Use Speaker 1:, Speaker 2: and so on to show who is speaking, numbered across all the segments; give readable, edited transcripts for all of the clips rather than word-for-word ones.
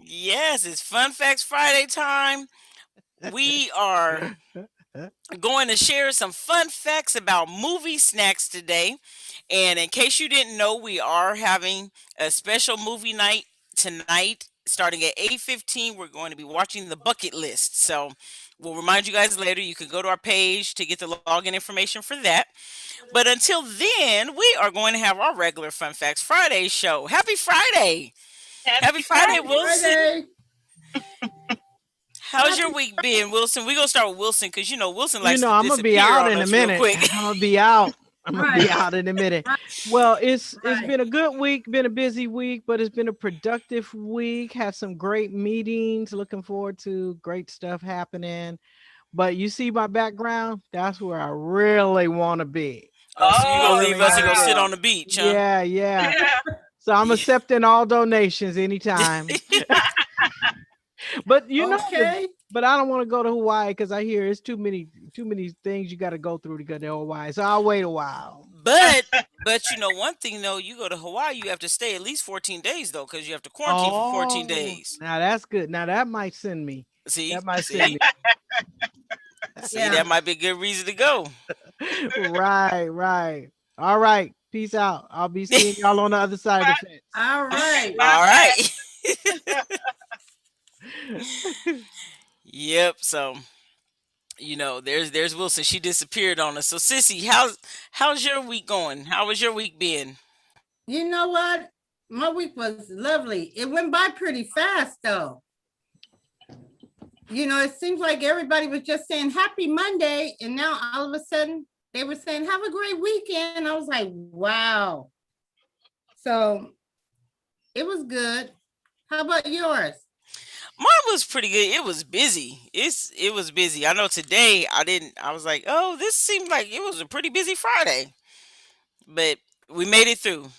Speaker 1: Yes, it's Fun Facts Friday time. We are going to share some fun facts about movie snacks today. And in case you didn't know, we are having a special movie night tonight starting at 8:15. We're going to be watching The Bucket List. So we'll remind you guys later. You can go to our page to get the login information for that. But until then, we are going to have our regular Fun Facts Friday show. Happy Friday! Happy
Speaker 2: Happy
Speaker 1: Friday,
Speaker 2: Friday.
Speaker 1: Wilson.
Speaker 3: Friday.
Speaker 1: How's your
Speaker 3: Happy
Speaker 1: week been, Wilson? We're gonna start with Wilson because Wilson
Speaker 4: You
Speaker 1: likes
Speaker 4: know,
Speaker 1: to
Speaker 4: I'm gonna be
Speaker 1: disappear
Speaker 4: out
Speaker 1: on
Speaker 4: in a
Speaker 1: us real
Speaker 4: minute.
Speaker 1: quick.
Speaker 4: I'm gonna be out. I'm gonna be
Speaker 3: right,
Speaker 4: out in a minute.
Speaker 3: right,
Speaker 4: Well, it's
Speaker 3: right.
Speaker 4: been a good week, been a busy week, but it's been a productive week. Had some great meetings. Looking forward to great stuff happening. But you see my background? That's where I really want to be.
Speaker 1: Oh, so you gonna
Speaker 2: Oh,
Speaker 1: leave
Speaker 4: Really
Speaker 1: us and
Speaker 4: want
Speaker 1: go
Speaker 4: to
Speaker 1: sit
Speaker 4: be.
Speaker 1: on
Speaker 2: wow.
Speaker 1: the beach, huh?
Speaker 4: Yeah, yeah.
Speaker 2: Yeah.
Speaker 4: So I'm
Speaker 1: Yeah.
Speaker 4: accepting all donations anytime. But
Speaker 3: Okay.
Speaker 4: but I don't want to go to Hawaii because I hear it's too many things you got to go through to go to Hawaii. So I'll wait a while.
Speaker 1: But one thing though, you go to Hawaii, you have to stay at least 14 days though, because you have to quarantine for 14
Speaker 4: Oh,
Speaker 1: days.
Speaker 4: now that's good. Now that might send me.
Speaker 1: See,
Speaker 4: That might send
Speaker 1: see,
Speaker 4: me.
Speaker 1: see,
Speaker 3: Yeah.
Speaker 1: that might be a good reason to go.
Speaker 4: Right, right. All right. Peace out. I'll be seeing y'all on the other side of the
Speaker 3: All right.
Speaker 1: All
Speaker 2: Right.
Speaker 1: right.
Speaker 4: fence.
Speaker 1: Yep. So there's Wilson. She disappeared on us. So Sissy, how's your week going? How was your week been?
Speaker 3: You know what? My week was lovely. It went by pretty fast, though. It seems like everybody was just saying happy Monday, and now all of a sudden they were saying have a great weekend. I was like, wow. So it was good. How about yours?
Speaker 1: Mine was pretty good. It was busy. It was busy. I know today I didn't. I was like, oh, this seemed like it was a pretty busy Friday, but we made it through.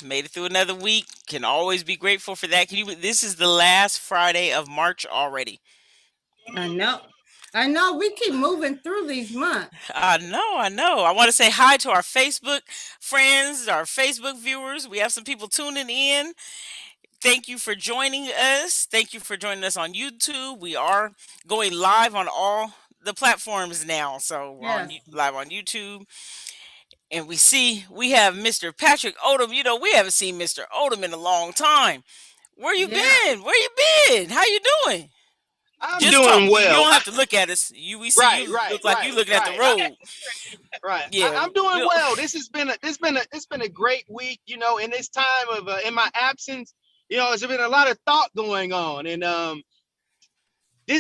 Speaker 1: Made it through another week. Can always be grateful for that. This is the last Friday of March already.
Speaker 3: I know. I know we keep moving through these months.
Speaker 1: I know. I know. I want to say hi to our Facebook friends, our Facebook viewers. We have some people tuning in. Thank you for joining us. Thank you for joining us on YouTube. We are going live on all the platforms now. So we're
Speaker 3: Yes.
Speaker 1: live on YouTube. And we have Mr. Patrick Odom. We haven't seen Mr. Odom in a long time. Where you
Speaker 3: Yeah.
Speaker 1: been? Where you been? How you doing?
Speaker 5: I'm
Speaker 1: Just talk.
Speaker 5: doing
Speaker 1: You
Speaker 5: well.
Speaker 1: don't have to look at us. We see
Speaker 5: Right,
Speaker 1: you
Speaker 5: right,
Speaker 1: look like you
Speaker 5: right,
Speaker 1: looking at the
Speaker 5: right.
Speaker 1: road.
Speaker 5: Right.
Speaker 1: Yeah.
Speaker 5: I'm doing
Speaker 1: we-
Speaker 5: well. It's been a great week, in this time of in my absence, there's been a lot of thought going on. And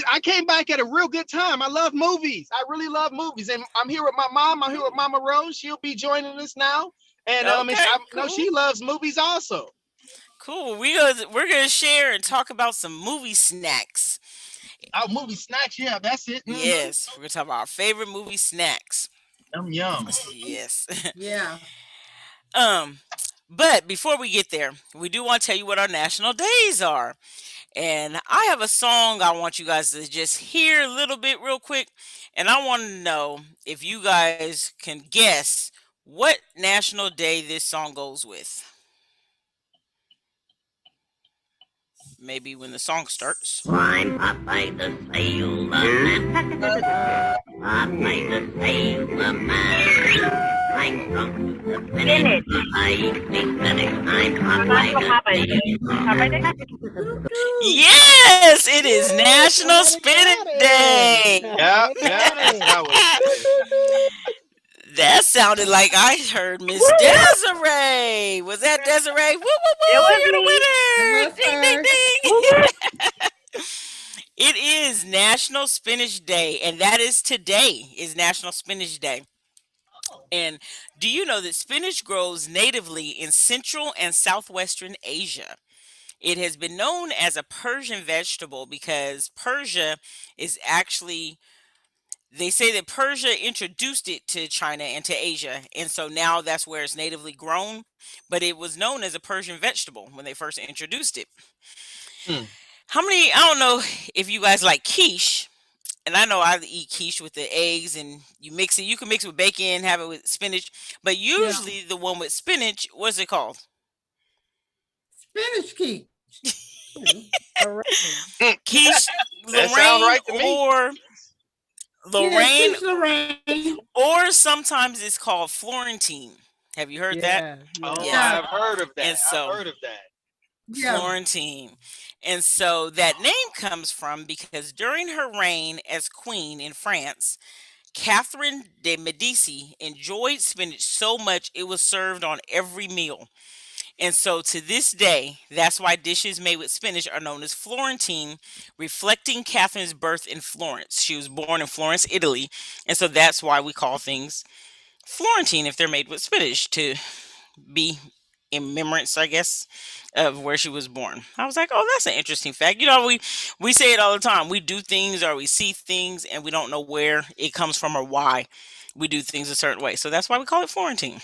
Speaker 5: I came back at a real good time. I love movies. I really love movies. And I'm here with my mom. I'm here with Mama Rose. She'll be joining us now. And
Speaker 1: Okay,
Speaker 5: I know
Speaker 1: cool.
Speaker 5: she loves movies also.
Speaker 1: Cool. We're gonna share and talk about some movie snacks.
Speaker 5: Oh, movie snacks, yeah, that's it.
Speaker 1: Yes, we're gonna talk about our favorite movie snacks.
Speaker 5: Yum yum.
Speaker 1: Yes.
Speaker 3: Yeah.
Speaker 1: um, but before we get there, we do want to tell you what our national days are. And I have a song I want you guys to just hear a little bit real quick. And I want to know if you guys can guess what national day this song goes with. Maybe when the song starts.
Speaker 6: I'm Popeye the Sailor Man. Popeye the Sailor Man. I'm from the finish. I think that I'm Popeye the Sailor Man.
Speaker 1: Yes, it is National Spinach Day.
Speaker 5: Yeah, that's how it.
Speaker 1: That sounded like I heard Miss Desiree. Was that Desiree? Woo, woo, woo.
Speaker 2: It was
Speaker 1: You're the
Speaker 2: me.
Speaker 1: winner.
Speaker 3: It was
Speaker 1: Ding,
Speaker 3: her.
Speaker 1: ding, ding. It is National Spinach Day, and that is today is National Spinach Day. And do you know that spinach grows natively in Central and Southwestern Asia? It has been known as a Persian vegetable because Persia is actually, they say that Persia introduced it to China and to Asia, and so now that's where it's natively grown. But it was known as a Persian vegetable when they first introduced it.
Speaker 5: Hmm.
Speaker 1: How many? I don't know if you guys like quiche, and I know I eat quiche with the eggs, and you mix it. You can mix it with bacon, have it with spinach, but
Speaker 3: Yeah.
Speaker 1: usually the one with spinach, what's it called?
Speaker 3: Spinach cake.
Speaker 4: All right.
Speaker 1: Quiche
Speaker 5: That sounds
Speaker 1: Lorraine
Speaker 5: right to me.
Speaker 1: or
Speaker 3: Yeah,
Speaker 1: Lorraine,
Speaker 3: Quiche Lorraine.
Speaker 1: or sometimes it's called Florentine. Have you heard that?
Speaker 4: Yeah.
Speaker 5: Oh,
Speaker 4: Yeah.
Speaker 1: Yes.
Speaker 5: I've heard of that.
Speaker 1: And so
Speaker 5: I've heard of that.
Speaker 3: Yeah.
Speaker 1: Florentine. And so that name comes from because during her reign as queen in France, Catherine de Medici enjoyed spinach so much it was served on every meal. And so to this day, that's why dishes made with spinach are known as Florentine, reflecting Catherine's birth in Florence. She was born in Florence, Italy. And so that's why we call things Florentine if they're made with spinach to be in remembrance, I guess, of where she was born. I was like, oh, that's an interesting fact. You know, we say it all the time. We do things or we see things and we don't know where it comes from or why we do things a certain way. So that's why we call it Florentine.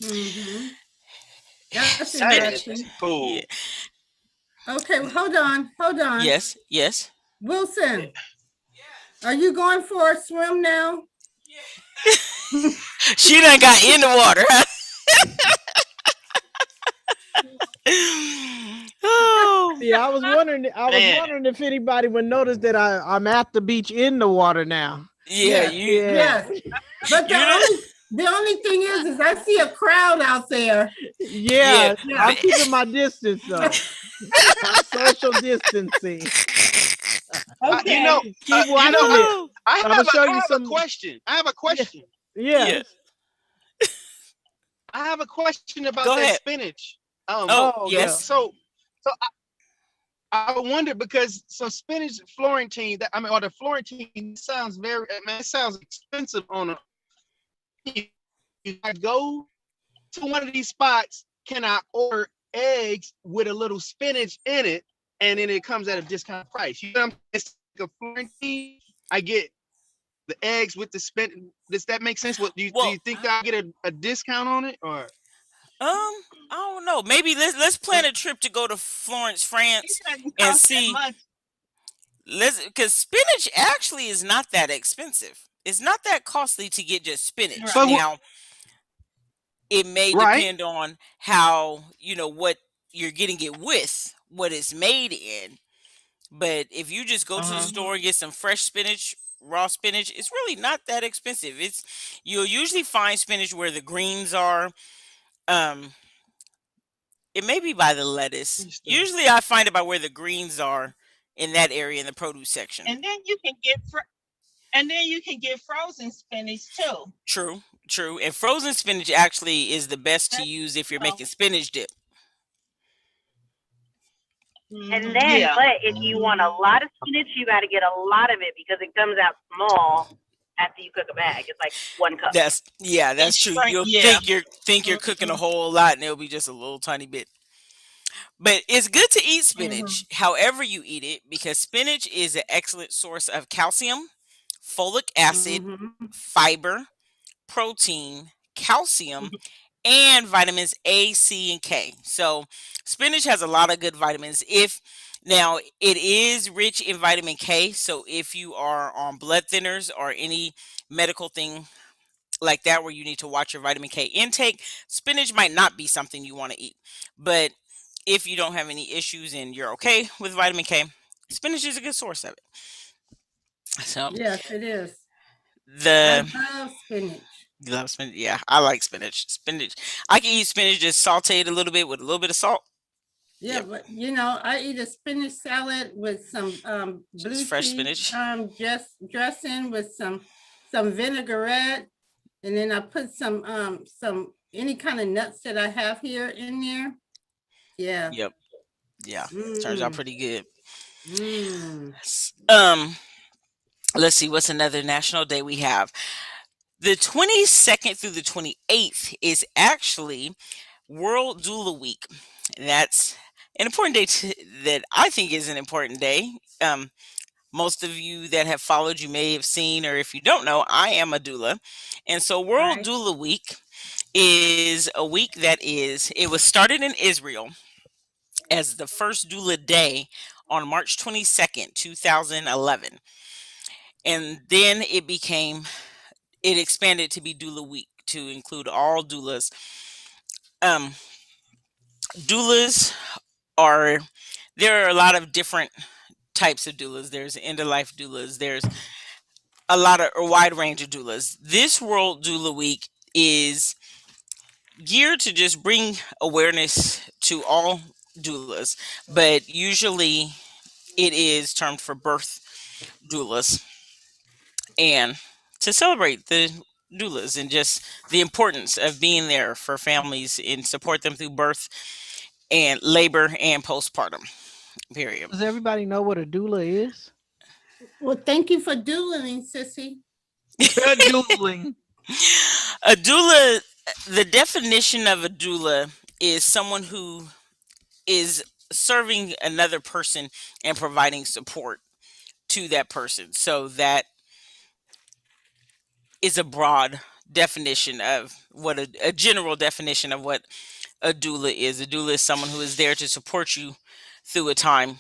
Speaker 3: Mm-hmm. That's
Speaker 1: Spinach.
Speaker 3: interesting.
Speaker 5: Cool.
Speaker 1: Yeah.
Speaker 3: Okay, hold on.
Speaker 1: Yes, yes.
Speaker 3: Wilson, are you going for a swim now?
Speaker 1: She done got in the water. Oh,
Speaker 4: See, I was wondering
Speaker 5: Man.
Speaker 4: if anybody would notice that I'm at the beach in the water now.
Speaker 1: yeah,
Speaker 3: Yes,
Speaker 1: you.
Speaker 4: Yeah.
Speaker 3: Yes. But
Speaker 1: You know-
Speaker 3: the only thing is I see a crowd out there.
Speaker 4: Yeah.
Speaker 1: Yeah.
Speaker 4: I'm keeping my distance though. I'm social distancing.
Speaker 3: Okay.
Speaker 5: You know,
Speaker 4: Keep
Speaker 5: you
Speaker 4: watching
Speaker 5: know,
Speaker 4: it.
Speaker 5: I
Speaker 4: I'ma
Speaker 5: have,
Speaker 4: show
Speaker 5: a,
Speaker 4: you
Speaker 5: I have
Speaker 4: some-
Speaker 5: a question. I have a question.
Speaker 4: Yeah.
Speaker 1: Yeah.
Speaker 5: I have a question about
Speaker 1: Go
Speaker 5: that
Speaker 1: ahead.
Speaker 5: spinach.
Speaker 1: Oh,
Speaker 4: Oh,
Speaker 1: yes.
Speaker 5: So I wonder because so spinach Florentine, that I mean, or the Florentine sounds very, man, it sounds expensive on a. If I go to one of these spots, can I order eggs with a little spinach in it, and then it comes at a discount price? You know, what I'm saying? It's like a Florentine. I get the eggs with the spinach. Does that make sense? What do you
Speaker 1: Well-
Speaker 5: think that I get a discount on it or?
Speaker 1: I don't know. Maybe let's plan a trip to go to Florence, France, and see. Because spinach actually is not that expensive. It's not that costly to get just spinach.
Speaker 5: But
Speaker 1: Now, it may
Speaker 5: Right.
Speaker 1: depend on how what you're getting it with, what it's made in. But if you just go to the
Speaker 5: Uh-huh.
Speaker 1: store and get some fresh spinach, raw spinach, it's really not that expensive. You'll usually find spinach where the greens are. It may be by the lettuce.
Speaker 5: Interesting.
Speaker 1: Usually I find it by where the greens are in that area in the produce section.
Speaker 2: And then you can get frozen spinach too.
Speaker 1: True. And frozen spinach actually is the best to
Speaker 2: That's-
Speaker 1: use if you're
Speaker 2: oh.
Speaker 1: making spinach dip.
Speaker 6: And then,
Speaker 2: Yeah.
Speaker 6: but if you want a lot of spinach, you got to get a lot of it because it comes out small after you cook a bag. It's like 1 cup.
Speaker 1: That's
Speaker 2: It's
Speaker 1: true.
Speaker 2: right,
Speaker 1: You'll
Speaker 2: yeah.
Speaker 1: think you're cooking a whole lot and it'll be just a little tiny bit. But it's good to eat spinach, however you eat it, because spinach is an excellent source of calcium, folic acid,
Speaker 3: Mhm.
Speaker 1: fiber, protein, calcium, and vitamins A, C, and K. So spinach has a lot of good vitamins. Now it is rich in vitamin K, so if you are on blood thinners or any medical thing like that where you need to watch your vitamin K intake, spinach might not be something you want to eat. But if you don't have any issues and you're okay with vitamin K, spinach is a good source of it. So
Speaker 3: Yes, it is. I
Speaker 1: the
Speaker 3: love spinach.
Speaker 1: you love spinach. Yeah, I like spinach. Spinach. I can eat spinach just sauteed a little bit with a little bit of salt.
Speaker 3: Yeah,
Speaker 1: Yep.
Speaker 3: but I eat a spinach salad with some blue
Speaker 1: Just fresh
Speaker 3: cheese,
Speaker 1: spinach.
Speaker 3: just dressing with some vinaigrette, and then I put some any kind of nuts that I have here in there. Yeah.
Speaker 1: Yep. Yeah. Turns out
Speaker 3: Mm,
Speaker 1: pretty good.
Speaker 3: mm.
Speaker 1: Let's see what's another national day we have. The 22nd through the 28th is actually World Doula Week. That's an important day that I think is an important day. Most of you that have followed, you may have seen, or if you don't know, I am a doula. And so World
Speaker 3: Right.
Speaker 1: Doula Week is a week it was started in Israel as the first doula day on March 22nd, 2011. And then it expanded to be Doula Week to include all doulas. Um, doulas are there are a lot of different types of doulas. There's end of life doulas. There's a wide range of doulas. This World Doula Week is geared to just bring awareness to all doulas, but usually it is termed for birth doulas, and to celebrate the doulas and just the importance of being there for families and support them through birth and labor and postpartum period.
Speaker 4: Does everybody know what a doula is?
Speaker 3: Well, thank you for doing, sissy.
Speaker 4: Doodling.
Speaker 1: A doula, the definition of a doula is someone who is serving another person and providing support to that person. So that is a broad definition of what a general definition of what a doula is. A doula is someone who is there to support you through a time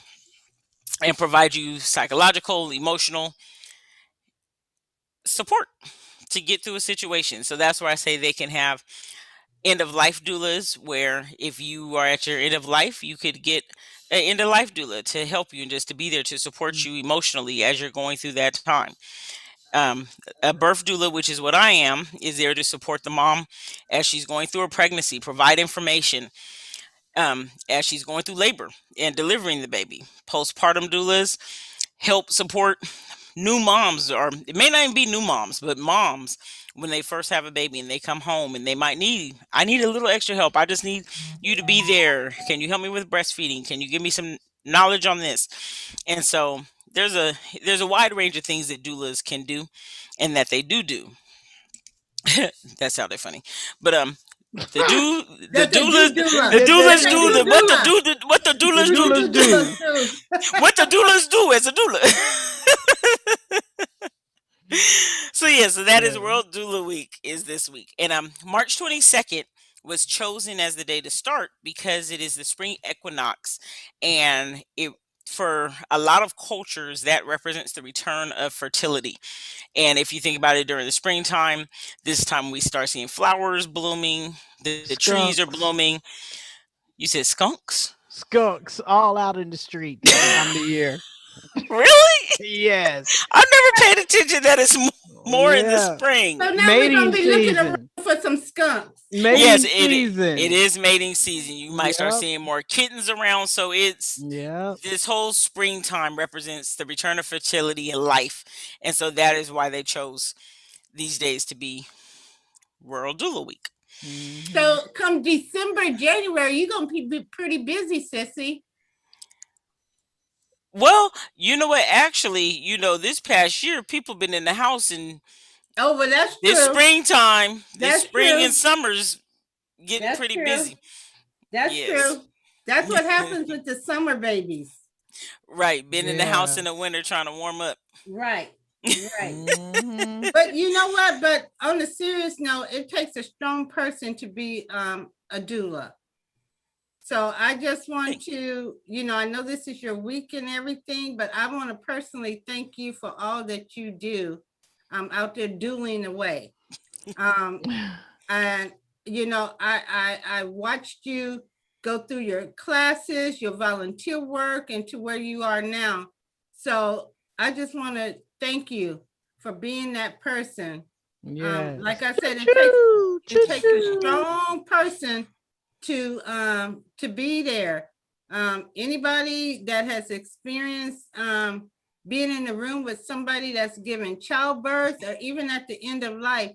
Speaker 1: and provide you psychological, emotional support to get through a situation. So that's where I say they can have end of life doulas, where if you are at your end of life, you could get an end of life doula to help you and just to be there to support you emotionally as you're going through that time. Um, a birth doula, which is what I am, is there to support the mom as she's going through her pregnancy, provide information as she's going through labor and delivering the baby. Postpartum doulas help support new moms, or it may not even be new moms, but moms when they first have a baby and they come home and they might I need a little extra help. I just need you to be there. Can you help me with breastfeeding? Can you give me some knowledge on this? And so there's a wide range of things that doulas can do and that they do. That sounded funny. But the do the
Speaker 3: That's a
Speaker 1: doulas
Speaker 3: doula.
Speaker 1: the doulas
Speaker 3: That's a
Speaker 1: do the what the doulas
Speaker 4: The
Speaker 1: do
Speaker 4: doulas do.
Speaker 1: what the doulas do as a doula. So yeah, so that is
Speaker 4: Yeah.
Speaker 1: World Doula Week is this week. And March 22nd was chosen as the day to start because it is the spring equinox, and it for a lot of cultures that represents the return of fertility. And if you think about it, during the springtime, this time we start seeing flowers blooming, the trees are
Speaker 4: Skunks.
Speaker 1: blooming. You said skunks?
Speaker 4: Skunks all out in the street this time of the year.
Speaker 1: Really?
Speaker 4: Yes.
Speaker 1: I've never paid attention that it's more in the
Speaker 4: Yeah.
Speaker 1: spring.
Speaker 3: So now we're gonna
Speaker 4: Mating
Speaker 3: be looking
Speaker 4: season.
Speaker 3: around for some skunks.
Speaker 4: Mating
Speaker 1: Yes,
Speaker 4: season.
Speaker 1: it is mating season. You might start
Speaker 4: Yep.
Speaker 1: seeing more kittens around. So it's
Speaker 4: Yeah.
Speaker 1: this whole springtime represents the return of fertility and life. And so that is why they chose these days to be World Doula Week.
Speaker 4: Mhm.
Speaker 3: So come December, January, you're gonna be pretty busy, sissy.
Speaker 1: Well, you know what? Actually, this past year, people been in the house, and
Speaker 3: Oh, well, that's
Speaker 1: this
Speaker 3: true.
Speaker 1: springtime, this
Speaker 3: That's
Speaker 1: spring
Speaker 3: true.
Speaker 1: and summer's getting
Speaker 3: That's
Speaker 1: pretty
Speaker 3: true.
Speaker 1: busy.
Speaker 3: That's
Speaker 1: Yes.
Speaker 3: true. That's what happens with the summer babies.
Speaker 1: Right. Been in the house
Speaker 4: Yeah.
Speaker 1: in the winter trying to warm up.
Speaker 3: Right. Right.
Speaker 4: Mhm.
Speaker 3: But you know what? But on a serious note, it takes a strong person to be a doula. So I just want
Speaker 1: Thank
Speaker 3: to, I know this is your week and everything, but I want to personally thank you for all that you do out there doing away. And I watched you go through your classes, your volunteer work, and to where you are now. So I just want to thank you for being that person.
Speaker 4: Yes.
Speaker 3: Like I said,
Speaker 4: Choo,
Speaker 3: it takes a
Speaker 4: choo-choo.
Speaker 3: strong person to be there. Anybody that has experienced being in the room with somebody that's giving childbirth or even at the end of life,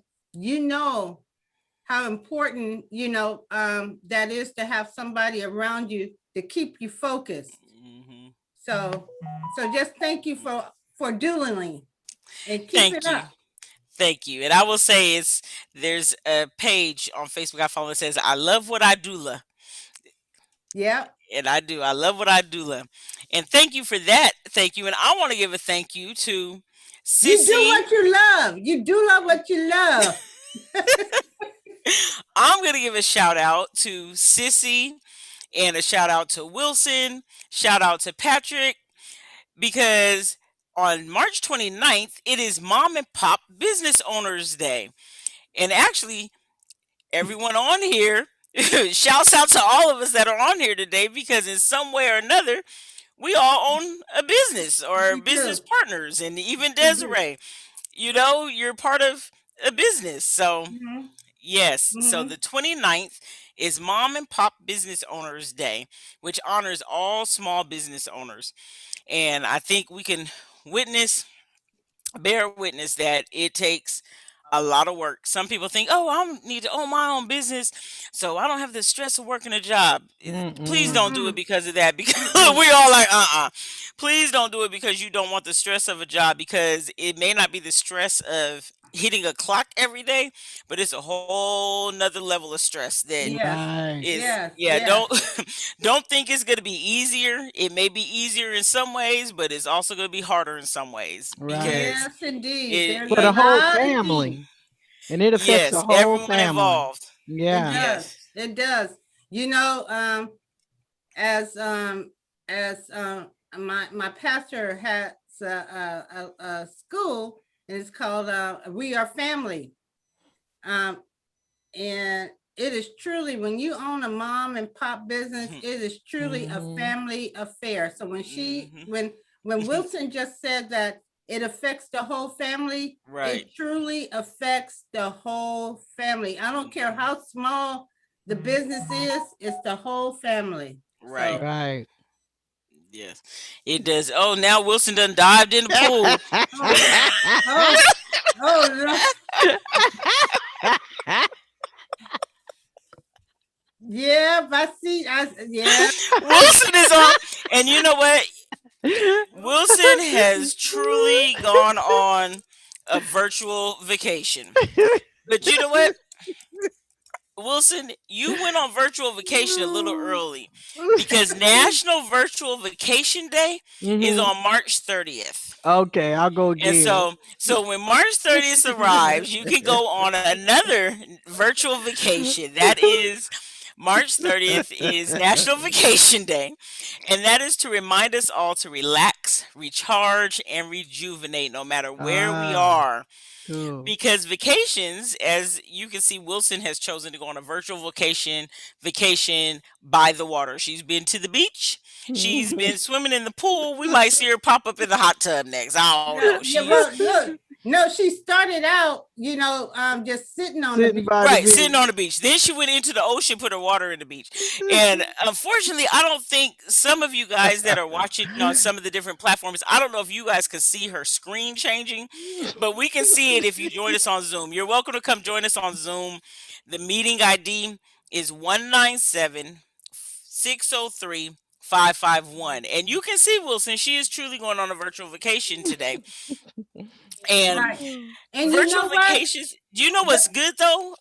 Speaker 3: how important that is to have somebody around you to keep you focused.
Speaker 1: Mhm.
Speaker 3: So just thank you for doing and keep
Speaker 1: Thank
Speaker 3: it
Speaker 1: you.
Speaker 3: up.
Speaker 1: Thank you. And I will say there's a page on Facebook I follow that says, I love what I doula.
Speaker 3: Yeah.
Speaker 1: And I do. I love what I doula. And thank you for that. Thank you. And I want to give a thank you to
Speaker 3: You do
Speaker 1: Sissy.
Speaker 3: what you love. You do love what you love.
Speaker 1: I'm going to give a shout out to Sissy and a shout out to Wilson. Shout out to Patrick, because on March 29th, it is Mom and Pop Business Owners Day. And actually, everyone on here shouts out to all of us that are on here today because in some way or another, we all own a business or
Speaker 3: We
Speaker 1: business
Speaker 3: do.
Speaker 1: partners, and even
Speaker 3: We do.
Speaker 1: Desiree, you're part of a business. So
Speaker 3: Mhm,
Speaker 1: yes, so
Speaker 3: mhm.
Speaker 1: the 29th is Mom and Pop Business Owners Day, which honors all small business owners. And I think we can witness, bear witness that it takes a lot of work. Some people think, "Oh, I need to own my own business, so I don't have the stress of working a job." Please
Speaker 4: Mm-mm.
Speaker 1: don't do it
Speaker 3: Mm-mm,
Speaker 1: because of that. Because
Speaker 3: mm-mm.
Speaker 1: we all like, Please don't do it because you don't want the stress of a job. Because it may not be the stress of hitting a clock every day, but it's a whole nother level of stress that
Speaker 3: Yes,
Speaker 4: Right.
Speaker 1: is,
Speaker 3: yes,
Speaker 1: yeah.
Speaker 3: yes,
Speaker 1: Don't think it's gonna be easier. It may be easier in some ways, but it's also gonna be harder in some ways
Speaker 4: Right.
Speaker 1: because
Speaker 3: yes, indeed.
Speaker 1: it,
Speaker 3: There's
Speaker 4: For
Speaker 3: a
Speaker 4: the
Speaker 1: you,
Speaker 4: whole
Speaker 3: lot of things.
Speaker 4: family. And it affects the
Speaker 1: yes,
Speaker 4: whole
Speaker 1: everyone
Speaker 4: family.
Speaker 1: involved.
Speaker 3: It
Speaker 4: Yeah.
Speaker 3: does.
Speaker 1: Yes.
Speaker 3: It does. You know, as my pastor has a school, and it's called We Are Family. Um, and it is truly, when you own a mom and pop business, it is truly a
Speaker 4: Mhm.
Speaker 3: family affair. So
Speaker 1: Hmm.
Speaker 3: when Wilson just said that it affects the whole family,
Speaker 1: Right.
Speaker 3: it truly affects the whole family. I don't care how small the business is, it's the whole family.
Speaker 1: Right.
Speaker 3: So
Speaker 4: Right.
Speaker 1: Yes. It does. Oh, now Wilson done dived in the pool.
Speaker 3: oh no. Yeah, I see. Yeah.
Speaker 1: Wilson is on, and you know what? Wilson has truly gone on a virtual vacation. But you know what? Wilson, you went on virtual vacation a little early because National Virtual Vacation Day is
Speaker 4: Mhm.
Speaker 1: on March 30th.
Speaker 4: Okay, I'll go
Speaker 1: And
Speaker 4: again.
Speaker 1: so when March 30th arrives, you can go on another virtual vacation. That is March 30th is National Vacation Day, and that is to remind us all to relax, recharge, and rejuvenate no matter where we
Speaker 4: Ah,
Speaker 1: are.
Speaker 4: cool.
Speaker 1: Because vacations, as you can see, Wilson has chosen to go on a virtual vacation by the water. She's been to the beach. She's been swimming in the pool. We might see her pop up in the hot tub next. I don't
Speaker 3: Yeah,
Speaker 1: know.
Speaker 3: yeah,
Speaker 1: She's
Speaker 3: well, look, no, she started out, just sitting on the
Speaker 4: Sitting
Speaker 3: beach.
Speaker 4: by the
Speaker 1: right,
Speaker 4: beach.
Speaker 1: sitting on the beach. Then she went into the ocean, put her water in the beach. And unfortunately, I don't think some of you guys that are watching on some of the different platforms, I don't know if you guys could see her screen changing, but we can see it if you join us on Zoom. You're welcome to come join us on Zoom. The meeting ID is 197-603-551. And you can see Wilson, she is truly going on a virtual vacation today. And
Speaker 3: Right. And you
Speaker 1: virtual
Speaker 3: know what?
Speaker 1: vacations, do you know what's good though?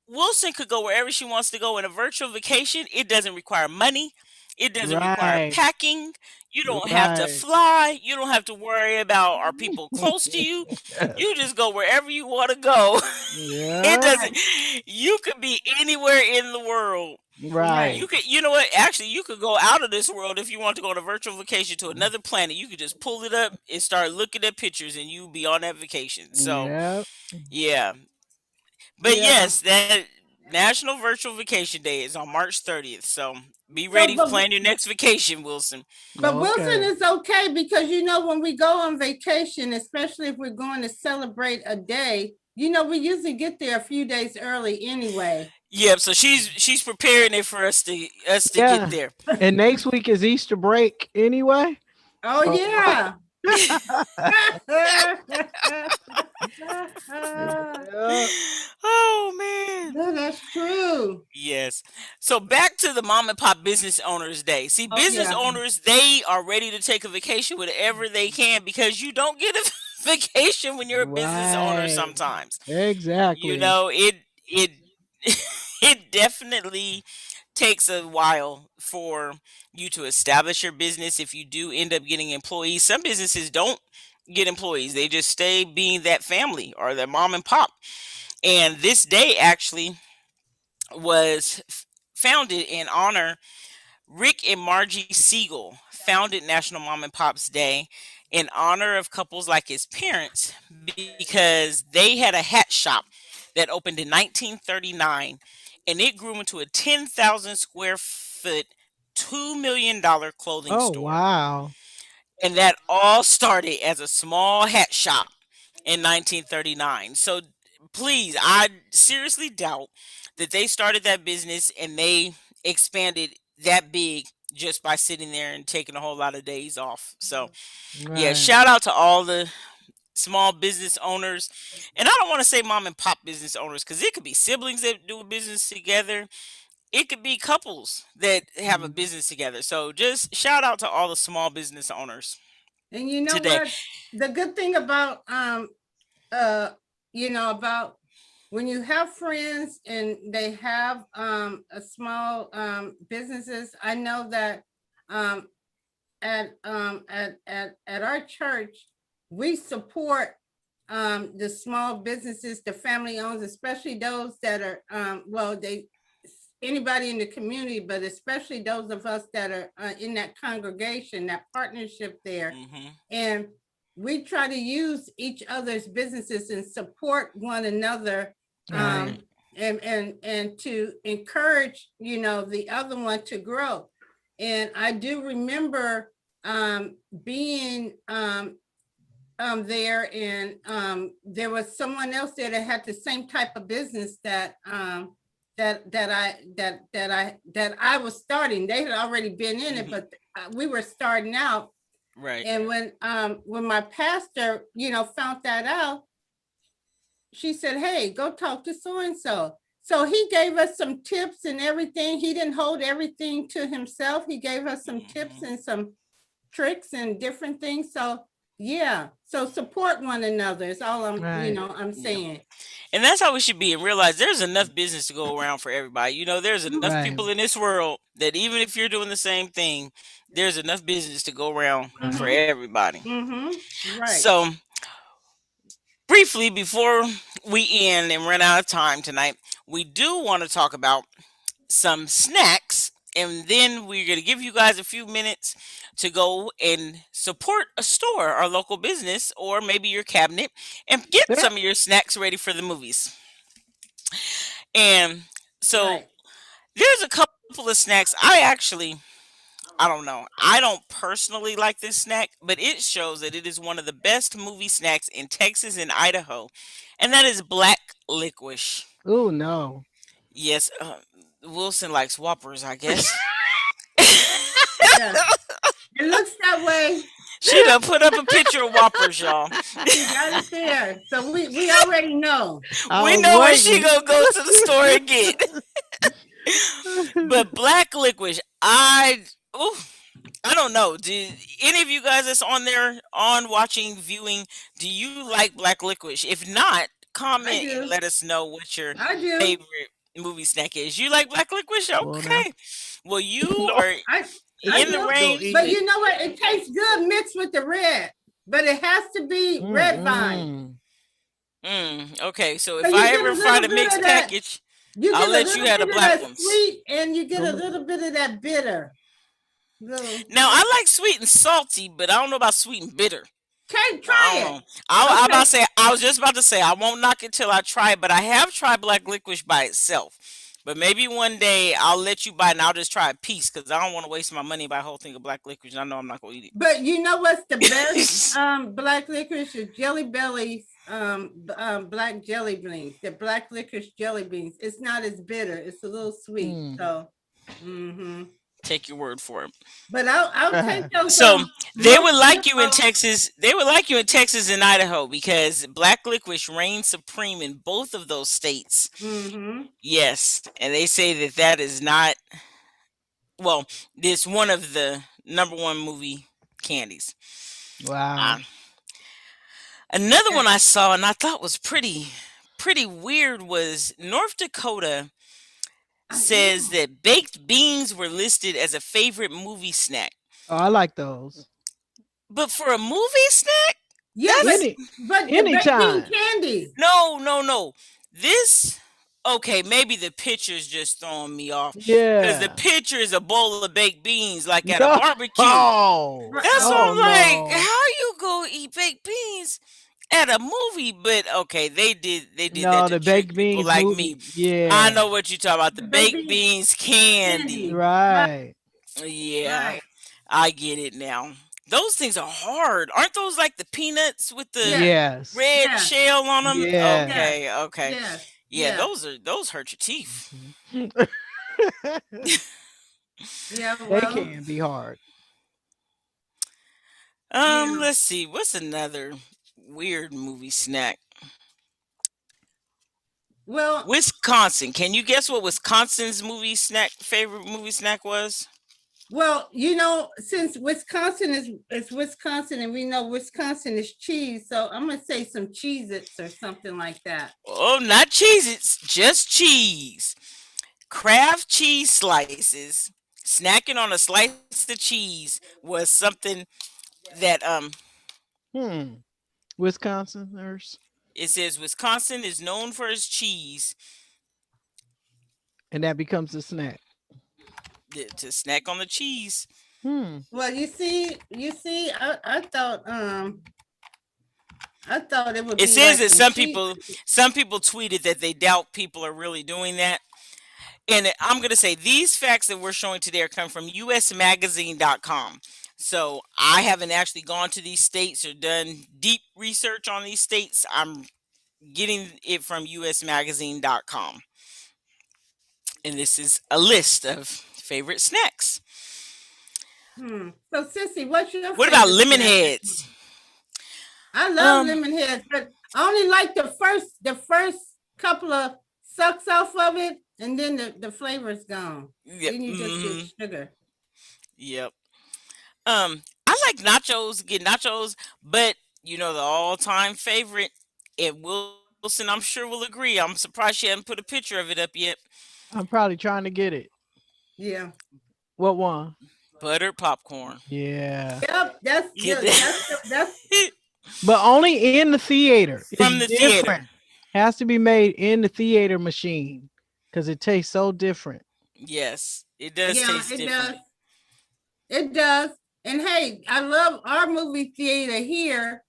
Speaker 1: Wilson could go wherever she wants to go in a virtual vacation. It doesn't require money. It doesn't require
Speaker 4: Right.
Speaker 1: packing. You don't have to
Speaker 4: Right.
Speaker 1: fly. You don't have to worry about are people close to you. You just go wherever you want to go. It
Speaker 4: Yeah.
Speaker 1: doesn't.
Speaker 3: Right,
Speaker 1: You could be anywhere in the world.
Speaker 3: right.
Speaker 1: You
Speaker 4: Right.
Speaker 1: could, you know what? Actually, you could go out of this world if you want to go on a virtual vacation to another planet. You could just pull it up and start looking at pictures, and you be on that vacation. So,
Speaker 4: Yep.
Speaker 1: yeah. But
Speaker 3: Yeah.
Speaker 1: yes, that National Virtual Vacation Day is on March 30th. So be
Speaker 3: So,
Speaker 1: ready to plan your next vacation, Wilson.
Speaker 3: but Wilson
Speaker 4: Okay.
Speaker 3: is okay because when we go on vacation, especially if we're going to celebrate a day, we usually get there a few days early anyway.
Speaker 1: Yep. So she's preparing it for us to get
Speaker 4: Yeah.
Speaker 1: there.
Speaker 4: And next week is Easter break anyway.
Speaker 3: Oh
Speaker 4: Oh.
Speaker 3: yeah.
Speaker 4: Yeah.
Speaker 1: Oh man.
Speaker 3: Yeah, that's true.
Speaker 1: Yes. So back to the Mom and Pop Business Owners Day. See,
Speaker 3: Oh
Speaker 1: business
Speaker 3: yeah.
Speaker 1: owners, they are ready to take a vacation whenever they can because you don't get a vacation when you're a business owner
Speaker 4: Right.
Speaker 1: sometimes. You
Speaker 4: Exactly.
Speaker 1: know, it it definitely takes a while for you to establish your business if you do end up getting employees. Some businesses don't get employees. They just stay being that family or their mom and pop. And this day actually was founded in honor Rick and Margie Siegel founded National Mom and Pops Day in honor of couples like his parents because they had a hat shop that opened in 1939 and it grew into a 10,000 square foot, $2 million clothing
Speaker 4: Oh,
Speaker 1: store.
Speaker 4: wow.
Speaker 1: And that all started as a small hat shop in 1939. So please, I seriously doubt that they started that business and they expanded that big just by sitting there and taking a whole lot of days off. So yeah,
Speaker 4: Right.
Speaker 1: shout out to all the small business owners. And I don't want to say mom and pop business owners because it could be siblings that do a business together. It could be couples that have a
Speaker 4: Mhm.
Speaker 1: business together. So just shout out to all the small business owners
Speaker 3: And you know
Speaker 1: today.
Speaker 3: what? The good thing about about when you have friends and they have a small businesses, I know that at our church, we support the small businesses, the family owns, especially those that are anybody in the community, but especially those of us that are in that congregation, that partnership there.
Speaker 1: Hmm.
Speaker 3: And we try to use each other's businesses and support one another,
Speaker 4: Right.
Speaker 3: and to encourage, the other one to grow. And I do remember being there, and there was someone else there that had the same type of business that I was starting. They had already been in it, but we were starting out.
Speaker 1: Right.
Speaker 3: And when my pastor, found that out, she said, "Hey, go talk to so and so." So he gave us some tips and everything. He didn't hold everything to himself. He gave us some tips and some tricks and different things. So yeah, so support one another is all I'm
Speaker 4: Right.
Speaker 3: I'm saying.
Speaker 1: And that's how we should be and realize there's enough business to go around for everybody. There's enough
Speaker 4: Right.
Speaker 1: people in this world that even if you're doing the same thing, there's enough business to go around for
Speaker 3: Mhm.
Speaker 1: everybody.
Speaker 3: Right.
Speaker 1: So, briefly, before we end and run out of time tonight, we do want to talk about some snacks. And then we're going to give you guys a few minutes to go and support a store, our local business, or maybe your cabinet, and get
Speaker 4: Yeah.
Speaker 1: some of your snacks ready for the movies. And so
Speaker 3: Right.
Speaker 1: there's a couple of snacks. I don't know. I don't personally like this snack, but it shows that it is one of the best movie snacks in Texas and Idaho, and that is black licorice.
Speaker 4: Oh, no.
Speaker 1: Yes, Wilson likes Whoppers, I guess.
Speaker 3: Yeah. It looks that way.
Speaker 1: She done put up a picture of Whoppers, y'all.
Speaker 3: She got it there. So we already know.
Speaker 4: I
Speaker 1: We
Speaker 4: was
Speaker 1: know what she
Speaker 4: waiting.
Speaker 1: gonna go to the store and get. But black licorice, ooh, I don't know. Did any of you guys that's on there on watching, viewing, do you like black licorice? If not, comment
Speaker 3: do.
Speaker 1: and let us know what your
Speaker 3: I do.
Speaker 1: favorite movie snack is. You like black licorice?
Speaker 4: Well, now.
Speaker 1: Okay. Well, you
Speaker 4: No.
Speaker 1: are
Speaker 3: I
Speaker 1: in the
Speaker 3: do.
Speaker 1: range.
Speaker 3: But you know what? It tastes good mixed with the red, but it has to be red vine.
Speaker 1: Okay, so
Speaker 3: So
Speaker 1: if
Speaker 3: you
Speaker 1: I
Speaker 3: get a
Speaker 1: ever
Speaker 3: little
Speaker 1: find a
Speaker 3: bit
Speaker 1: mixed
Speaker 3: of that.
Speaker 1: package,
Speaker 3: You
Speaker 1: I'll
Speaker 3: get a
Speaker 1: let
Speaker 3: little
Speaker 1: you have the
Speaker 3: bit of
Speaker 1: black
Speaker 3: that
Speaker 1: ones.
Speaker 3: sweet, and you get a
Speaker 4: Little-
Speaker 3: little bit of that bitter. Little.
Speaker 1: Now I like sweet and salty, but I don't know about sweet and bitter.
Speaker 3: Okay,
Speaker 1: I
Speaker 3: try
Speaker 1: don't know.
Speaker 3: it.
Speaker 1: I was just about to say I won't knock it till I try it, but I have tried black licorice by itself. But maybe one day I'll let you buy it and I'll just try a piece because I don't want to waste my money by a whole thing of black licorice. And I know I'm not gonna eat
Speaker 3: But you know what's the best
Speaker 1: it.
Speaker 3: black licorice is Jelly Belly's black jelly beans. The black licorice jelly beans. It's not as bitter. It's a little sweet.
Speaker 4: Mm.
Speaker 3: So,
Speaker 1: Take your word for it.
Speaker 3: but I'll take those.
Speaker 1: So they
Speaker 3: most
Speaker 1: would like you in
Speaker 3: beautiful-
Speaker 1: Texas. They would like you in Texas and Idaho because black licorice reigns supreme in both of those states. Yes, and they say that is not. Well, it's one of the number one movie candies.
Speaker 4: Wow.
Speaker 1: Another one I saw and I thought was pretty weird was North Dakota says that baked beans were listed as a favorite movie snack.
Speaker 4: Oh, I like those.
Speaker 1: But for a movie snack?
Speaker 3: Yes,
Speaker 4: Any-
Speaker 3: but the
Speaker 4: anytime.
Speaker 3: baking candy.
Speaker 1: No. This okay, maybe the picture's just throwing me off. Because
Speaker 4: Yeah.
Speaker 1: the picture is a bowl of baked beans like at a barbecue.
Speaker 4: Oh.
Speaker 1: That's what
Speaker 4: Oh,
Speaker 1: I'm like.
Speaker 4: no.
Speaker 1: How you go eat baked beans at a movie, but okay, they did
Speaker 4: No,
Speaker 1: that to
Speaker 4: the
Speaker 1: trick
Speaker 4: baked
Speaker 1: people
Speaker 4: beans
Speaker 1: like
Speaker 4: movie.
Speaker 1: me. I
Speaker 4: Yeah.
Speaker 1: know what you're talking about. The
Speaker 3: The
Speaker 1: baked
Speaker 3: baked
Speaker 1: beans candy.
Speaker 3: candy.
Speaker 4: Right.
Speaker 1: Yeah,
Speaker 3: Right.
Speaker 1: I get it now. Those things are hard. Aren't those like the peanuts with the
Speaker 3: Yes.
Speaker 4: Yes.
Speaker 1: red
Speaker 3: Yes.
Speaker 1: shell on them?
Speaker 4: Yeah.
Speaker 3: Yes.
Speaker 1: Okay, okay.
Speaker 3: Yes.
Speaker 1: Yeah,
Speaker 3: Yes.
Speaker 1: those hurt your teeth.
Speaker 3: Yeah.
Speaker 4: They
Speaker 3: Well.
Speaker 4: can be hard.
Speaker 3: Yeah.
Speaker 1: Let's see. What's another weird movie snack?
Speaker 3: Well.
Speaker 1: Wisconsin. Can you guess what Wisconsin's favorite movie snack was?
Speaker 3: Well, since Wisconsin is Wisconsin, and we know Wisconsin is cheese, so I'm gonna say some Cheez-Its or something like that.
Speaker 1: Oh, not Cheez-Its, just cheese. Kraft cheese slices. Snacking on a slice of cheese was something that
Speaker 4: Wisconsiners.
Speaker 1: it says Wisconsin is known for its cheese.
Speaker 4: And that becomes a snack.
Speaker 1: To snack on the cheese.
Speaker 3: Well, you see, I thought it would.
Speaker 1: It
Speaker 3: be
Speaker 1: says
Speaker 3: like
Speaker 1: that some people tweeted that they doubt people are really doing that. And I'm going to say these facts that we're showing today are coming from usmagazine.com. So I haven't actually gone to these states or done deep research on these states. I'm getting it from usmagazine.com. And this is a list of favorite snacks.
Speaker 3: So, Sissy, what's your
Speaker 1: What about
Speaker 3: favorite
Speaker 1: lemon
Speaker 3: snack?
Speaker 1: heads?
Speaker 3: I love
Speaker 1: Um,
Speaker 3: lemon heads, but I only like the first couple of sucks off of it, and then the flavor's gone.
Speaker 1: Yep.
Speaker 3: Then you just
Speaker 1: mhm,
Speaker 3: get sugar.
Speaker 1: Yep. I like nachos, get nachos, but the all-time favorite, Ed Wilson, I'm sure will agree. I'm surprised she hasn't put a picture of it up yet.
Speaker 4: I'm probably trying to get it.
Speaker 3: Yeah.
Speaker 4: What one?
Speaker 1: Buttered popcorn.
Speaker 4: Yeah.
Speaker 3: Yep. That's
Speaker 1: Get
Speaker 3: good.
Speaker 1: that.
Speaker 3: That's
Speaker 4: But only in the theater.
Speaker 1: From
Speaker 4: It's
Speaker 1: the theater.
Speaker 4: different. Has to be made in the theater machine because it tastes so different.
Speaker 1: Yes, it does
Speaker 3: yeah.
Speaker 1: taste
Speaker 3: It
Speaker 1: different.
Speaker 3: does. It does. And hey, I love our movie theater here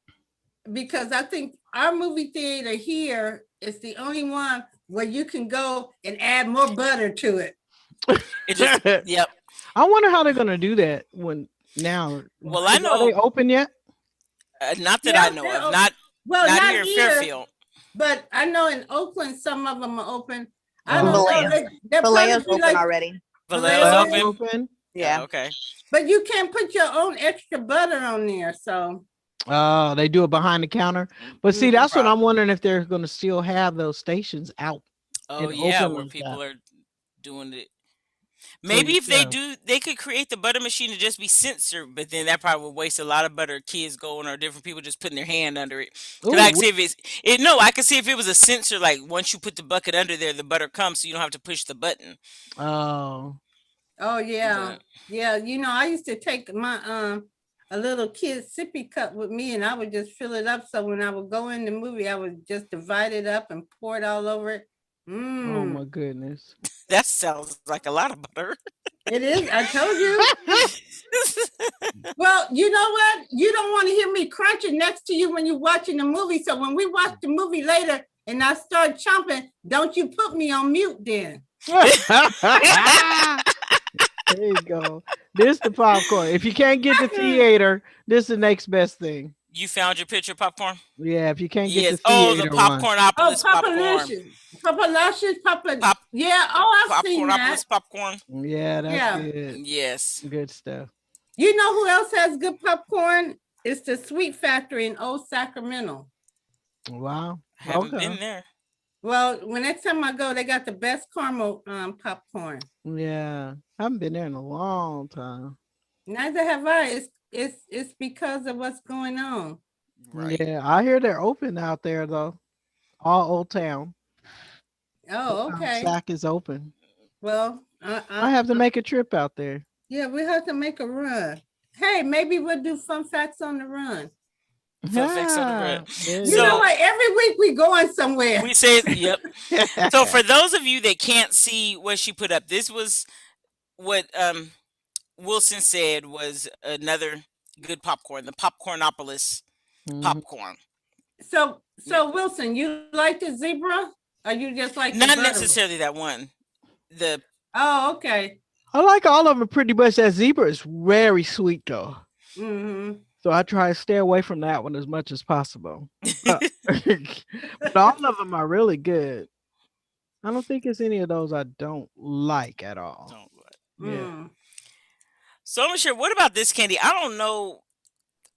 Speaker 3: because I think our movie theater here is the only one where you can go and add more butter to it.
Speaker 1: It just, yep.
Speaker 4: I wonder how they're gonna do that when now.
Speaker 1: Well, I
Speaker 4: Are they
Speaker 1: know,
Speaker 4: open yet?
Speaker 1: not that
Speaker 3: Yeah,
Speaker 1: I know
Speaker 3: they're
Speaker 1: of, not
Speaker 3: Well,
Speaker 1: not
Speaker 3: not
Speaker 1: here in
Speaker 3: here,
Speaker 1: Fairfield.
Speaker 3: but I know in Oakland some of them are open. I
Speaker 4: Oh.
Speaker 3: don't know.
Speaker 7: Vallejo.
Speaker 3: They're
Speaker 7: Valeo's
Speaker 3: probably
Speaker 7: open
Speaker 3: like,
Speaker 7: already.
Speaker 1: Vallejo's
Speaker 3: Vallejo?
Speaker 1: open.
Speaker 4: Open.
Speaker 7: Yeah.
Speaker 1: Okay.
Speaker 3: but you can't put your own extra butter on there. So
Speaker 4: Oh, they do it behind the counter. But see,
Speaker 3: Mhm.
Speaker 4: that's what I'm
Speaker 1: Probably.
Speaker 4: wondering if they're gonna still have those stations out.
Speaker 1: Oh
Speaker 4: And
Speaker 1: yeah,
Speaker 4: open
Speaker 1: where
Speaker 4: like
Speaker 1: people
Speaker 4: that.
Speaker 1: are doing it.
Speaker 4: So
Speaker 1: Maybe if they
Speaker 4: yeah.
Speaker 1: do, they could create the butter machine to just be censored, but then that probably would waste a lot of butter. Kids going or different people just putting their hand under it. Cause I
Speaker 4: Ooh,
Speaker 1: can see if no, I can see if it was a sensor, like once you put the bucket under there, the butter comes, so you don't have to push the button.
Speaker 4: oh,
Speaker 3: oh yeah.
Speaker 1: But
Speaker 3: Yeah, I used to take my a little kid sippy cup with me and I would just fill it up. So when I would go in the movie, I would just divide it up and pour it all over it.
Speaker 4: oh
Speaker 3: Mm,
Speaker 4: my goodness.
Speaker 1: that sounds like a lot of butter.
Speaker 3: it is. I told you. Well, you know what? You don't want to hear me crunching next to you when you're watching the movie. So when we watch the movie later and I start chomping, don't you put me on mute then.
Speaker 4: There you go. This the popcorn. If you can't get the theater, this is the next best thing.
Speaker 1: You found your picture of popcorn?
Speaker 4: Yeah, if you can't get
Speaker 1: Yes.
Speaker 4: the
Speaker 1: Oh,
Speaker 4: theater
Speaker 1: the
Speaker 4: one.
Speaker 3: Oh,
Speaker 1: Popcornopolis popcorn.
Speaker 3: Papalicious. Papalicious,
Speaker 1: Pop
Speaker 3: Yeah, oh, I've seen that.
Speaker 1: Popcornopolis popcorn.
Speaker 4: Yeah, that's
Speaker 3: Yeah.
Speaker 4: good.
Speaker 1: Yes.
Speaker 4: Good stuff.
Speaker 3: You know who else has good popcorn? It's the Sweet Factory in Old Sacramento.
Speaker 4: Wow.
Speaker 1: Haven't
Speaker 4: Okay.
Speaker 1: been there.
Speaker 3: Well, when next time I go, they got the best caramel popcorn.
Speaker 4: Yeah. I haven't been there in a long time.
Speaker 3: Neither have I. It's because of what's going on.
Speaker 1: Right.
Speaker 4: Yeah, I hear they're open out there though. All Old Town.
Speaker 3: Oh,
Speaker 4: Old Town
Speaker 3: okay.
Speaker 4: Sac is open.
Speaker 3: Well,
Speaker 4: I have to make a trip out there.
Speaker 3: yeah, we have to make a run. Hey, maybe we'll do fun facts on the run.
Speaker 1: Fun facts on the run.
Speaker 4: Yeah,
Speaker 3: You
Speaker 1: So-
Speaker 3: know what? Every week we going somewhere.
Speaker 1: We say, yep.
Speaker 4: yeah.
Speaker 1: So for those of you that can't see what she put up, this was what Wilson said was another good popcorn, the Popcornopolis
Speaker 4: Mhm.
Speaker 1: popcorn.
Speaker 3: So Wilson, you like the zebra? Or you just like the
Speaker 1: Not
Speaker 3: buttermilk?
Speaker 1: necessarily that one. The
Speaker 3: Oh, okay.
Speaker 4: I like all of them pretty much. That zebra is very sweet though.
Speaker 3: Mm-hmm.
Speaker 4: So I try to stay away from that one as much as possible. But all of them are really good. I don't think it's any of those I don't like at all.
Speaker 1: don't-
Speaker 4: Yeah.
Speaker 3: Mm.
Speaker 1: So I'm sure. What about this candy? I don't know.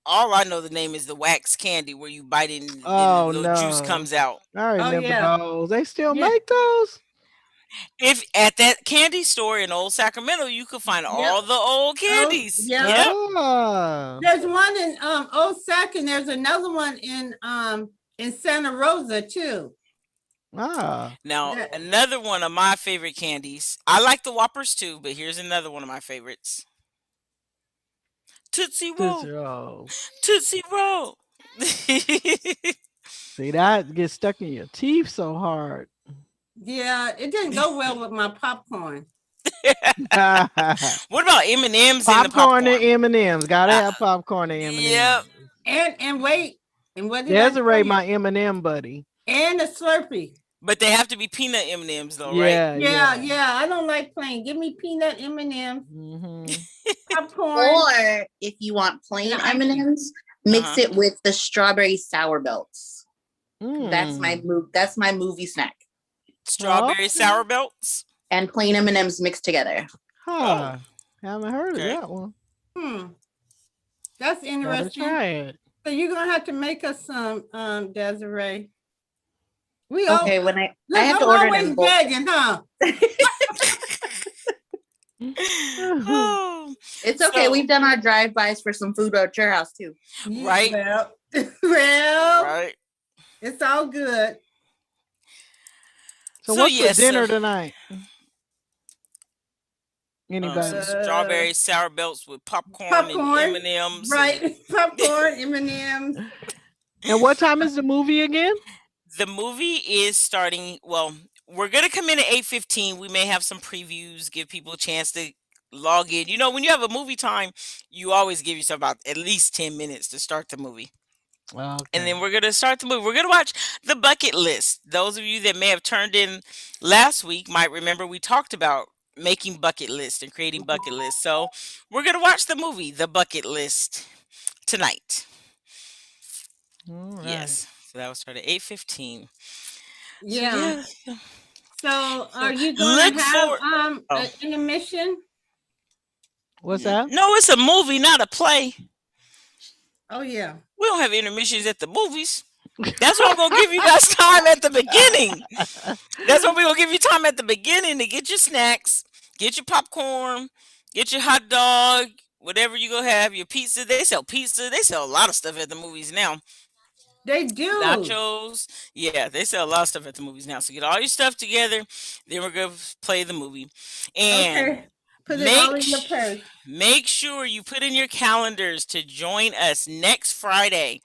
Speaker 1: All I know the name is the wax candy where you bite it and
Speaker 4: Oh,
Speaker 1: the juice
Speaker 4: no.
Speaker 1: comes out.
Speaker 4: I remember
Speaker 3: yeah.
Speaker 4: those. They still
Speaker 3: Yeah.
Speaker 4: make those?
Speaker 1: If at that candy store in Old Sacramento, you could find all the old candies.
Speaker 3: yeah.
Speaker 1: Yep.
Speaker 4: Ah.
Speaker 3: There's one in Old Sac, and there's another one in Santa Rosa too.
Speaker 4: Ah.
Speaker 1: Now,
Speaker 3: Yeah.
Speaker 1: another one of my favorite candies. I like the Whoppers too, but here's another one of my favorites. Tootsie Roll.
Speaker 4: Tootsie Roll.
Speaker 1: Tootsie Roll.
Speaker 4: See, that gets stuck in your teeth so hard.
Speaker 3: Yeah, it didn't go well with my popcorn.
Speaker 1: What about M&M's in the
Speaker 4: Popcorn
Speaker 1: popcorn?
Speaker 4: and M&M's. Gotta have popcorn and M&M's.
Speaker 1: Yep.
Speaker 3: And wait, and what did I
Speaker 4: Desiree,
Speaker 3: tell you?
Speaker 4: my M&M buddy.
Speaker 3: And a Slurpee.
Speaker 1: But they have to be peanut M&Ms though, right?
Speaker 3: Yeah. I don't like plain. Give me peanut M&Ms,
Speaker 4: Mhm.
Speaker 3: popcorn.
Speaker 7: Or if you want plain
Speaker 3: Yeah, I
Speaker 7: M&Ms, mix
Speaker 1: Uh-huh.
Speaker 7: it with the strawberry sour belts. That's
Speaker 4: Mm.
Speaker 7: my move. That's my movie snack.
Speaker 1: Strawberry
Speaker 4: Okay.
Speaker 1: sour belts.
Speaker 7: And plain M&Ms mixed together.
Speaker 4: Huh. Haven't heard
Speaker 1: Okay.
Speaker 4: of that one.
Speaker 3: That's
Speaker 4: Gotta
Speaker 3: interesting.
Speaker 4: try it.
Speaker 3: So you're gonna have to make us some, Desiree. We
Speaker 7: Okay,
Speaker 3: all,
Speaker 7: when I
Speaker 3: look,
Speaker 7: have to
Speaker 3: I'm
Speaker 7: order
Speaker 3: always
Speaker 7: them both.
Speaker 3: begging, huh?
Speaker 1: Oh,
Speaker 7: It's okay.
Speaker 1: So-
Speaker 7: We've done our drive-bys for some food at your house too.
Speaker 1: Right.
Speaker 3: Well, well,
Speaker 1: right.
Speaker 3: it's all good.
Speaker 4: So,
Speaker 1: So,
Speaker 4: what's
Speaker 1: yes,
Speaker 4: for dinner
Speaker 1: so-
Speaker 4: tonight? Anybody?
Speaker 1: Some strawberry sour belts with popcorn,
Speaker 3: Popcorn,
Speaker 1: and M&Ms.
Speaker 3: Right, popcorn, M&Ms.
Speaker 4: And what time is the movie again?
Speaker 1: The movie is starting. Well, we're gonna come in at 8:15. We may have some previews, give people a chance to log in. You know, when you have a movie time, you always give yourself about at least 10 minutes to start the movie.
Speaker 4: Okay.
Speaker 1: And then we're going to start the movie. We're going to watch The Bucket List. Those of you that may have turned in last week might remember we talked about making bucket lists and creating bucket lists. So we're going to watch the movie The Bucket List tonight.
Speaker 4: All right.
Speaker 1: Yes. So that will start at 8:15.
Speaker 3: Yeah. So are you
Speaker 1: Look
Speaker 3: gonna have
Speaker 1: for-
Speaker 3: an
Speaker 1: Oh.
Speaker 3: intermission?
Speaker 4: What's that?
Speaker 1: No, it's a movie, not a play.
Speaker 3: Oh yeah.
Speaker 1: We don't have intermissions at the movies. That's why I'm gonna give you guys time at the beginning. That's why we're gonna give you time at the beginning to get your snacks, get your popcorn, get your hot dog, whatever you gonna have, your pizza. They sell pizza. They sell a lot of stuff at the movies now.
Speaker 3: They do.
Speaker 1: Nachos. Yeah, they sell a lot of stuff at the movies now. So get all your stuff together. Then we're gonna play the movie. And
Speaker 3: Okay. Put it all in your
Speaker 1: make-
Speaker 3: purse.
Speaker 1: make sure you put in your calendars to join us next Friday.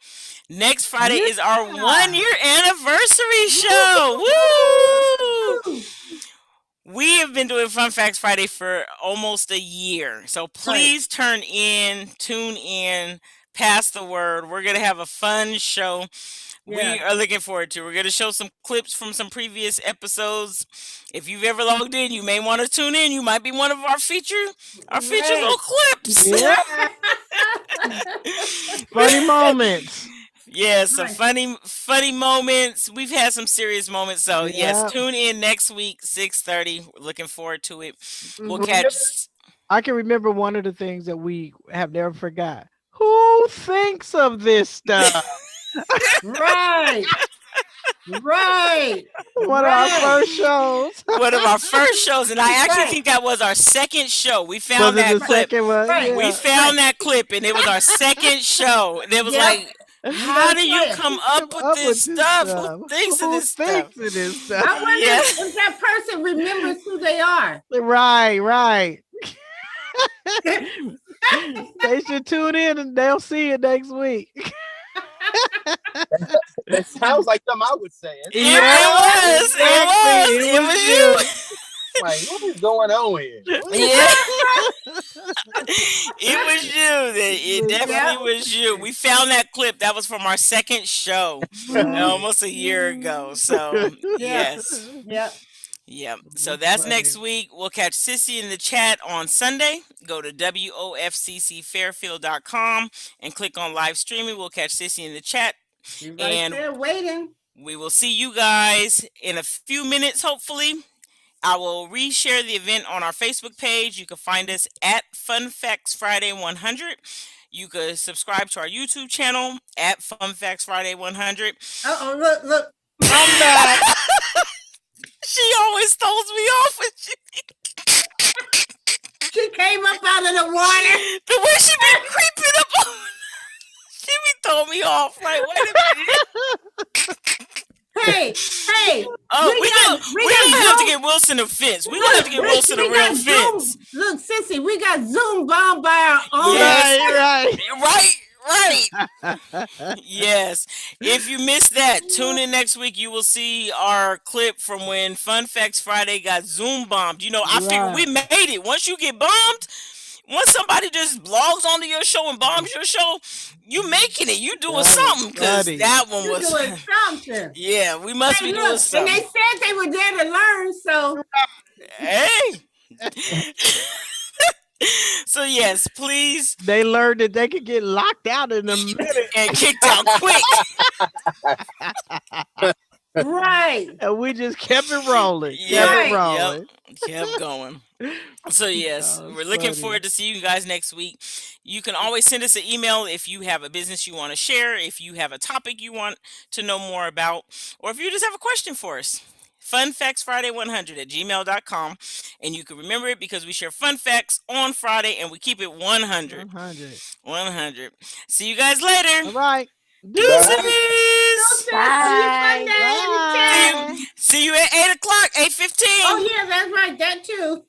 Speaker 1: Next Friday is our 1-year anniversary show. Woo! We have been doing Fun Facts Friday for almost a year. So please tune in, pass the word. We're going to have a fun show. We
Speaker 3: Yeah.
Speaker 1: are looking forward to it. We're going to show some clips from some previous episodes. If you've ever logged in, you may want to tune in. You might be one of our featured
Speaker 3: Right.
Speaker 1: little clips.
Speaker 4: Yeah. Funny moments.
Speaker 1: Yeah, some
Speaker 3: Right.
Speaker 1: funny moments. We've had some serious moments. So
Speaker 4: Yep.
Speaker 1: yes, tune in next week, 6:30. We're looking forward to it. We'll
Speaker 3: Mhm.
Speaker 1: catch.
Speaker 4: I can remember one of the things that we have never forgot. Who thinks of this stuff?
Speaker 3: Right. Right.
Speaker 4: One of our
Speaker 3: Right.
Speaker 4: first shows.
Speaker 1: One of our first shows, and I actually
Speaker 3: Right.
Speaker 1: think that was our second show. We
Speaker 4: Was
Speaker 1: found
Speaker 4: it
Speaker 1: that
Speaker 4: the
Speaker 1: clip.
Speaker 4: second one?
Speaker 3: Right.
Speaker 1: We
Speaker 4: Yeah.
Speaker 1: found that clip, and it was our second show. And it was
Speaker 3: Yep.
Speaker 1: like, how do you
Speaker 3: right.
Speaker 1: come up with this stuff? Who thinks of this stuff?
Speaker 4: thinks of this stuff?
Speaker 3: I wonder
Speaker 1: Yeah.
Speaker 3: if that person remembers who they are.
Speaker 4: Right. They should tune in and they'll see it next week.
Speaker 5: That sounds like something I would say.
Speaker 1: Yeah, it was.
Speaker 4: Exactly.
Speaker 1: It was you.
Speaker 5: like, what is going on here?
Speaker 1: Yeah, it was you. It definitely was you. We found that clip. That was from our second show, almost a year ago. So yes.
Speaker 3: Yep.
Speaker 1: Yep. So that's next week. We'll catch Sissy in the chat on Sunday. Go to WOFCCFairfield.com and click on live streaming. We'll catch Sissy in the chat.
Speaker 3: You're right
Speaker 1: And
Speaker 3: there waiting.
Speaker 1: we will see you guys in a few minutes, hopefully. I will reshare the event on our Facebook page. You can find us at Fun Facts Friday 100. You could subscribe to our YouTube channel at Fun Facts Friday 100.
Speaker 3: Uh-oh, look.
Speaker 4: I'm back.
Speaker 1: She always throws me off with you.
Speaker 3: She came up out of the water.
Speaker 1: The way she been creeping up on. She be throwing me off. Like, wait a minute.
Speaker 3: Hey.
Speaker 1: Oh, we don't have to
Speaker 3: Zoom.
Speaker 1: get Wilson a fence. We don't have to get Wilson a
Speaker 3: we
Speaker 1: real
Speaker 3: got
Speaker 1: fence.
Speaker 3: Zoom. Look, Sissy, we got Zoom bombed by our own.
Speaker 1: Yes.
Speaker 4: Right.
Speaker 1: Right. Yes. If you missed that, tune in next week. You will see our clip from when Fun Facts Friday got Zoom bombed. You know, I figured we made it. Once you get bombed, once somebody just blogs onto your show and bombs your show, you making it. You doing something, because that one
Speaker 3: You're
Speaker 1: was
Speaker 3: doing something.
Speaker 1: yeah, we must be doing
Speaker 3: And
Speaker 1: something.
Speaker 3: they said they were there to learn, so
Speaker 1: Hey. So yes, please.
Speaker 4: They learned that they could get locked out in a minute.
Speaker 1: And kicked out quick.
Speaker 3: right.
Speaker 4: And we just kept it rolling.
Speaker 1: Yep. Kept going. So yes,
Speaker 4: Oh,
Speaker 1: we're looking
Speaker 4: funny.
Speaker 1: forward to see you guys next week. You can always send us an email if you have a business you want to share, if you have a topic you want to know more about, or if you just have a question for us. funfactsfriday100@gmail.com, and you can remember it because we share fun facts on Friday and we keep it 100. 100. See you guys later.
Speaker 4: All right.
Speaker 1: Deuces.
Speaker 3: Bye.
Speaker 1: See you at 8 o'clock, 8:15.
Speaker 3: Oh yeah, that's right. That too.